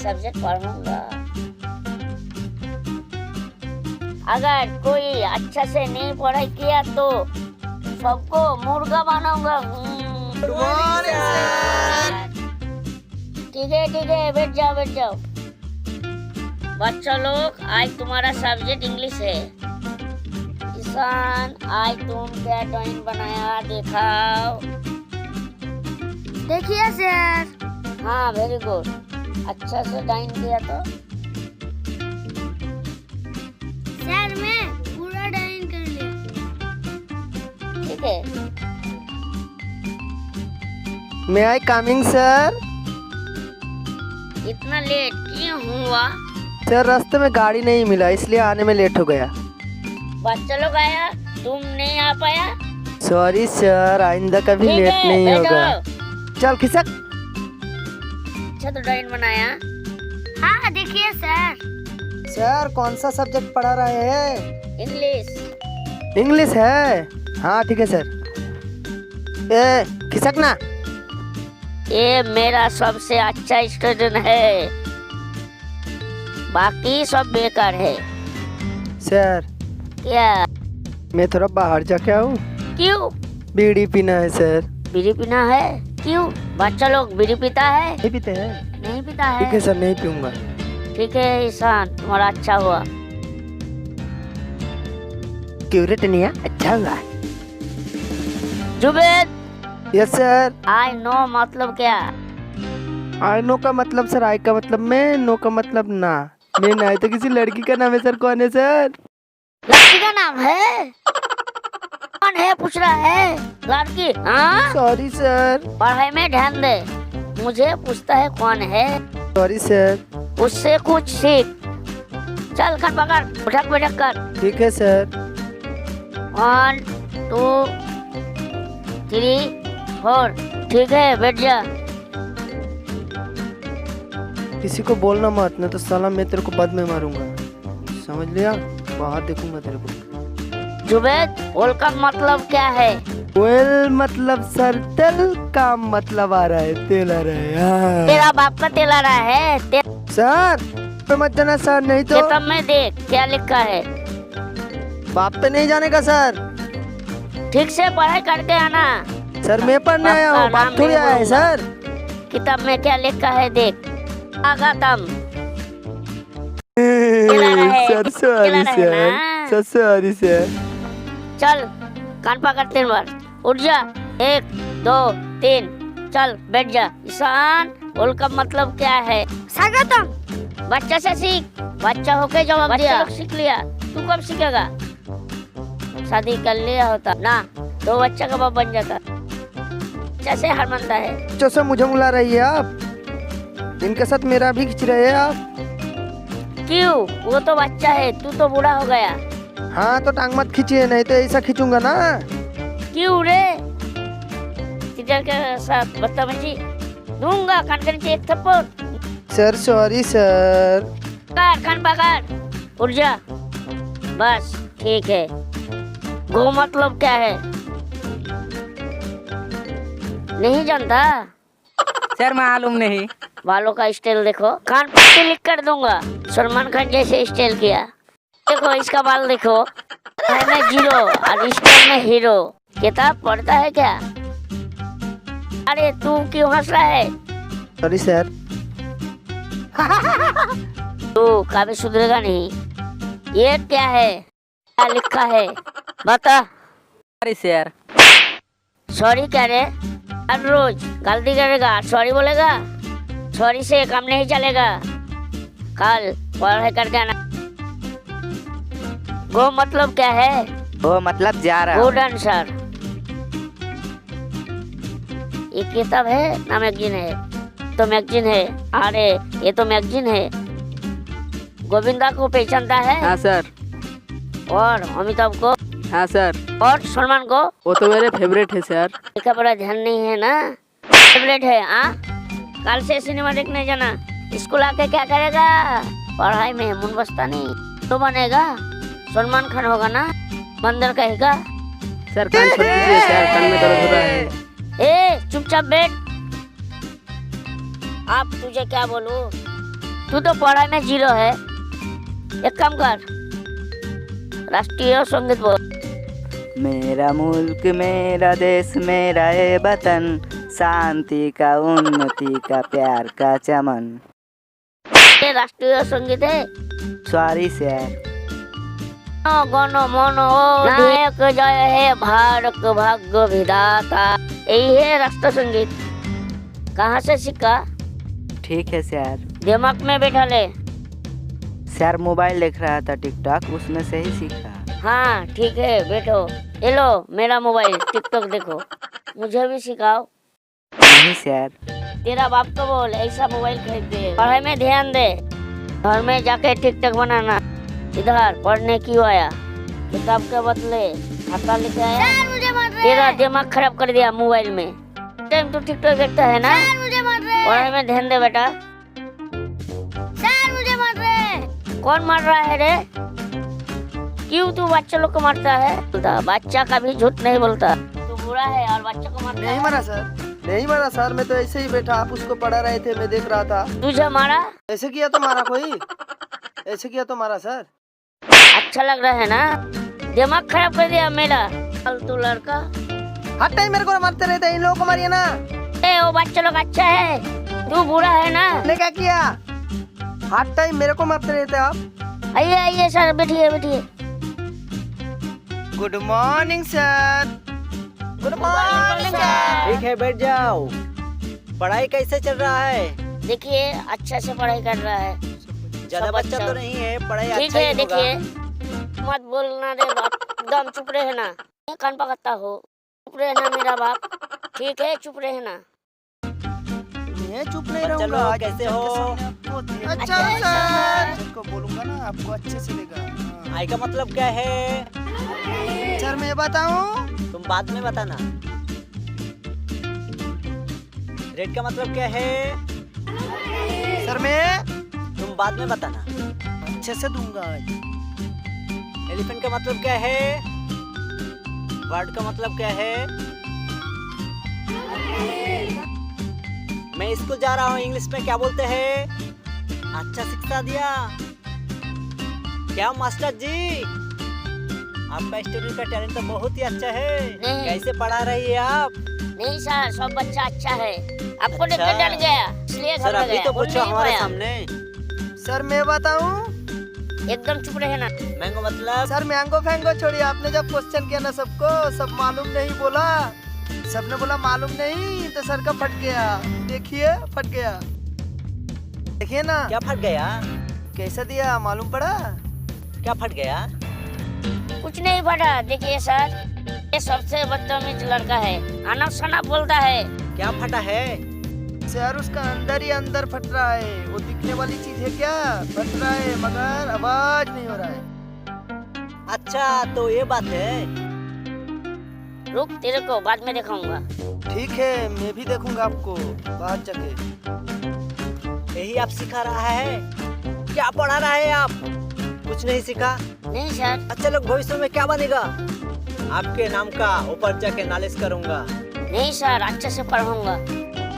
Subject पढ़ूंगा। अगर कोई अच्छा से नहीं पढ़ाई किया तो सबको मुर्गा बनाऊंगा। ठीक है, बैठ जाओ। बच्चा लोग, आज तुम्हारा सब्जेक्ट इंग्लिश है। ईशान, आज तुम क्या ड्राइंग बनाया दिखाओ। देखिए सर। हाँ, वेरी गुड, अच्छा से ड्राइंग किया तो। सर मैं पूरा ड्राइंग कर लिया। ठीक है। मे आई कमिंग सर? इतना लेट क्यों हुआ? सर रास्ते में गाड़ी नहीं मिला इसलिए आने में लेट हो गया। बच्चा लोग आया, तुम नहीं आ पाया। सॉरी सर, आइंदा कभी ठीक लेट है, नहीं बैठो। होगा। चल खिसक। अच्छा तो ड्राइंग बनाया। हाँ देखिए सर। सर कौन सा सब्जेक्ट पढ़ा रहे हैं? इंग्लिश। इंग्लिश है? हाँ ठीक है सर। ए खिसक ना। ये मेरा सबसे अच्छा स्टूडेंट है, बाकी सब बेकार है। सर क्या? मैं थोड़ा बाहर जाके आऊँ? क्यों? बीड़ी पीना है सर। बीड़ी पीना है? क्यों? बच्चा लोग बीड़ी पीता है? नहीं पीते हैं? नहीं पीता है। ठीक है सर, नहीं पीऊंगा। ठीक है ईशान, तुम्हारा अच्छा हुआ। क्यों रे टनिया, अच्छा हुआ। Zubed, yes sir. I know मतलब क्या? आई नो का मतलब सर आई का मतलब मैं, नो का मतलब ना। मैं ना तो किसी लड़की का नाम है सर। कौन है सर? लड़की का नाम है? कौन है पूछ रहा है? लड़की? हाँ, सॉरी सर। पढ़ाई में ध्यान दे। मुझे पूछता है कौन है। Sorry sir. उससे कुछ सीख। चल कर पकड़, उठक बैठक कर। ठीक है सर। 1 2 3 4। ठीक है, बैठ जा। किसी को बोलना मत, नहीं तो साला मैं तेरे को बाद में मारूंगा, समझ लिया? बाहर देखूंगा तेरे को। जुबेद, बोल का मतलब क्या है? वेल मतलब सर तेल का मतलब आ रहा है, तेल आ रहा है। हाँ। तेरा बाप का तेल आ रहा है। सर पे मत जाना सर, नहीं तो किताब में देख क्या लिखा है। बाप पे नहीं जाने का सर। ठीक से पढ़ाई करके आना। सर मैं पढ़ने आया हूँ, बाप थोड़ी आया है सर। किताब में क्या लिखा है देख। आगातम। Sir sorry sir, sorry sir. चल कान पकड़ 3 बार, उठ जा। 1 2 3, चल बैठ जा। ईशान, बोल का मतलब क्या है? स्वागतम। बच्चा से सीख, बच्चा होके जवाब दिया। सीख लिया, तू कब सीखेगा? शादी कर लिया होता ना तो बच्चा का बाप बन जाता। जैसे हरमंदा है। बच्चों से मुझे बुला रही है आप, इनके साथ मेरा भी खींच रहे हैं आप। क्यों? वो तो बच्चा है, तू तो बूढ़ा हो गया। हाँ तो टांग मत खींचिए, नहीं तो ऐसा खींचूंगा ना। क्यों रे? टीचर के साथ बदतमीजी दूंगा। कान के नीचे एक थप्पड़। Sir sorry sir. कान पकड़, उठ जा। बस ठीक है। गो मतलब क्या है? नहीं जानता? सर मालूम नहीं। बालों का स्टाइल देखो, कान पट्टी लिख कर दूंगा। सलमान खान जैसे स्टाइल किया। देखो इसका बाल देखो, में 0 और स्टाइल में हीरो। किताब पढ़ता है क्या? अरे तू क्यों हंस रहा है? Sorry sir. तू कभी सुधरेगा नहीं। ये क्या है? क्या लिखा है बता। Sorry sir. सॉरी क्या रे? हर रोज गलती करेगा सॉरी बोलेगा? सॉरी से काम नहीं चलेगा। कल पढ़ाई करके आना। गो मतलब क्या है? वो मतलब जा रहा गुड आंसर। ये किताब है ना मैगजीन है? तो मैगजीन है। अरे ये तो मैगजीन है। गोविंदा को पहचानता है? हाँ सर। और अमिताभ को? हाँ सर। और सलमान को? वो तो मेरे फेवरेट है सर। इसका बड़ा ध्यान नहीं है ना? फेवरेट है। हाँ, कल से सिनेमा देखने जाना। स्कूल आके क्या करेगा? पढ़ाई में मन बसता नहीं तो बनेगा सलमान खान होगा ना? बंदर कहेगा। सर कान छोड़ दीजिए सर, कान में दर्द हो रहा है। ए चुपचाप बैठ। आप तुझे क्या बोलूं? तू तो पढ़ाई में जीरो है। एक काम कर, राष्ट्रीय संगीत बोल। मेरा मुल्क मेरा देश मेरा ये वतन, शांति का उन्नति का प्यार का चमन। ये राष्ट्रीय संगीत है। Sorry sir. गण मन नायक जय है भारत भाग्य विधाता, यही है राष्ट्र संगीत। कहाँ से सीखा? ठीक है सर। दिमाग में बैठा ले। सर मोबाइल देख रहा था टिकटॉक, उसमें से ही सीखा। हाँ ठीक है बैठो। ये लो मेरा मोबाइल, टिकटॉक देखो। मुझे भी सिखाओ। नहीं सर। तेरा बाप को बोल ऐसा मोबाइल खरीद दे। पढ़ाई में ध्यान दे। घर में जाके टिकटॉक बनाना। इधर पढ़ने क्यों आया? किताब के बदले खाता लेके आया। सर मुझे मार रहे तेरा हैं। दिमाग खराब कर दिया मोबाइल में। टाइम तो टिकटॉक देखता है ना। सर मुझे मार रहे हैं। पढ़ाई में ध्यान दे बेटा। सर मुझे मार रहे हैं। कौन मार रहा है रे? क्यों तू बच्चा लोग को मारता है? बच्चा कभी झूठ नहीं बोलता। तू बुरा है और बच्चा को मारता नहीं है। मारा सर, नहीं मारा सर, मैं तो ऐसे ही बैठा, आप उसको पढ़ा रहे थे, मैं देख रहा था। तुझे मारा? ऐसे किया तो मारा कोई? ऐसे किया तो मारा सर। अच्छा लग रहा है ना? दिमाग खराब कर दिया मेरा फालतू लड़का। हर टाइम मेरे को मारते रहते हैं, इन लोगों को मारिए ना। ए वो बच्चा लोग अच्छा है, तू बुरा है ना। ने क्या किया? हर टाइम मेरे को मारते रहते आप। आइए आइए सर, बैठिए बैठिए। Good morning sir. Good morning sir. ठीक है बैठ जाओ। पढ़ाई कैसे चल रहा है? देखिए अच्छा से पढ़ाई कर रहा है। ज्यादा सब बच्चा अच्छा। तो नहीं है, पढ़ाई ठीक अच्छा है ही होगा। देखिए, मत बोलना रे बाप, एकदम चुप रहे ना। कान पकड़ता हो, चुप रहना मेरा बाप। ठीक है चुप रहना। मैं चुप नहीं चलो, रहूंगा। आज कैसे सबके हो? सामने आपको अच्छा अच्छा, सर। सबको बोलूंगा ना, आपको अच्छे से देगा। आई का मतलब क्या है? सर मैं बताऊं? तुम बाद में बताना। रेड का मतलब क्या है? सर मैं तुम बाद में बताना। अच्छे से दूंगा आज। एलिफेंट का मतलब क्या है? बर्ड का मतलब क्या है? मैं स्कूल जा रहा हूँ, इंग्लिश में क्या बोलते हैं? अच्छा शिक्षा दिया क्या मास्टर जी? आपका स्टूडेंट का टैलेंट तो बहुत ही अच्छा है। नहीं। कैसे पढ़ा रही है आप? नहीं सर, सब बच्चा अच्छा है। आपको देख अच्छा। के डर गया इसलिए घर सर में अभी गया। तो बोल पूछो नहीं हमारे पाया। सामने। सर मैं बताऊं? एकदम चुप रहना। मैंगो मतलब? सर मैंगो फैंगो छोड़िए। आपने जब क्वेश्चन किया ना सबको, सब मालूम नहीं बोला। सबने बोला मालूम नहीं, तो सर का फट गया। देखिए फट गया। देखिए ना क्या फट गया? कैसा दिया, मालूम पड़ा? क्या फट गया? कुछ नहीं फटा। देखिए सर, ये सबसे बदतमीज लड़का है, अनप शनप बोलता है। क्या फटा है? सर उसका अंदर ही अंदर फट रहा है। वो दिखने वाली चीज है क्या? फट रहा है मगर आवाज नहीं हो रहा है। अच्छा तो ये बात है। रुक, तेरे को बाद में दिखाऊंगा। ठीक है, मैं भी देखूंगा आपको बाहर जाके। यही आप सिखा रहा है? क्या पढ़ा रहा है आप? कुछ नहीं सीखा? नहीं सर। अच्छा लोग भविष्य में क्या बनेगा? आपके नाम का ऊपर जाके नालिश करूंगा। नहीं सर, अच्छे से पढ़ूंगा।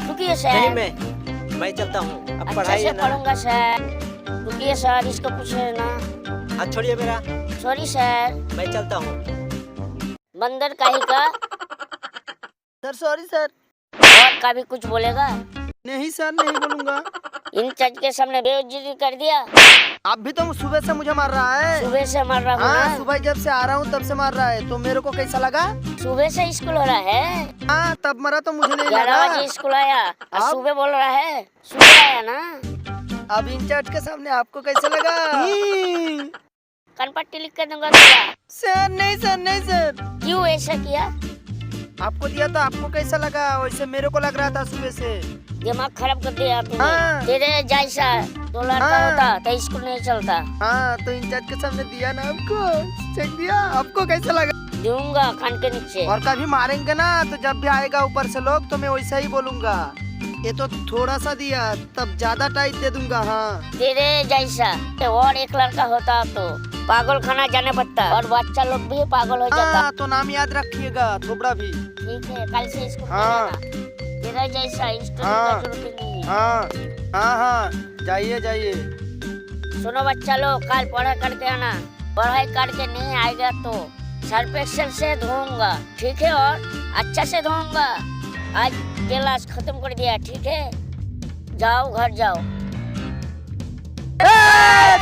रुकिए नहीं सर, मैं चलता हूँ। अब अच्छे पढ़ाइए से ना। पढ़ूंगा सर। रुकिए सर, इसको पूछे ना। हाथ छोड़िए मेरा। Sorry sir. मैं चलता हूँ। बंदर काही का सर सॉरी सर। और का भी कुछ बोलेगा? नहीं सर, नहीं बोलूंगा। इन जज के सामने बेइज्जती कर दिया। आप भी तो सुबह से मुझे मार रहा है। सुबह से मार रहा हूँ हाँ, ना। सुबह जब से आ रहा हूँ तब से मार रहा है। तो मेरे को कैसा लगा? सुबह से स्कूल हो रहा है। हाँ तब मरा तो मुझे नहीं 11 लगा। बजे स्कूल आया और अब? सुबह बोल रहा है। सुबह आया ना। अब इंचार्ज के सामने आपको कैसा लगा? कनपट्टी लिख कर दूंगा क्या? सर नहीं सर, नहीं सर। क्यों ऐसा किया? आपको दिया तो आपको कैसा लगा? वैसे मेरे को लग रहा था सुबह से। दिमाग खराब कर दिया तूने। हाँ। तेरे जैसा तो लड़का हाँ। होता तो स्कूल नहीं चलता। हाँ तो इंचार्ज के सामने दिया ना आपको, चेक दिया। आपको कैसा लगा? दूंगा कान के नीचे। और कभी मारेंगे ना तो जब भी आएगा ऊपर से लोग तो मैं वैसा ही बोलूंगा। ये तो थोड़ा सा दिया, तब ज्यादा टाइट दे दूंगा। हाँ तेरे जैसा और एक लड़का होता तो पागल खाना जाने पड़ता और बच्चा लोग भी पागल हो जाता। हाँ, तो नाम याद रखिएगा थोबड़ा भी। ठीक है, कल से स्कूल हाँ। में जाना। तेरा जैसा स्टूडेंट हाँ। का जरूरत नहीं है। हाँ हाँ हाँ, जाइए जाइए। सुनो बच्चा लोग, कल पढ़ाई करके आना। पढ़ाई करके नहीं आएगा तो सर्फ एक्सेल से धोऊंगा, ठीक है? और अच्छा से धोऊंगा। आज क्लास खत्म कर दिया, ठीक है? जाओ घर जाओ। ए,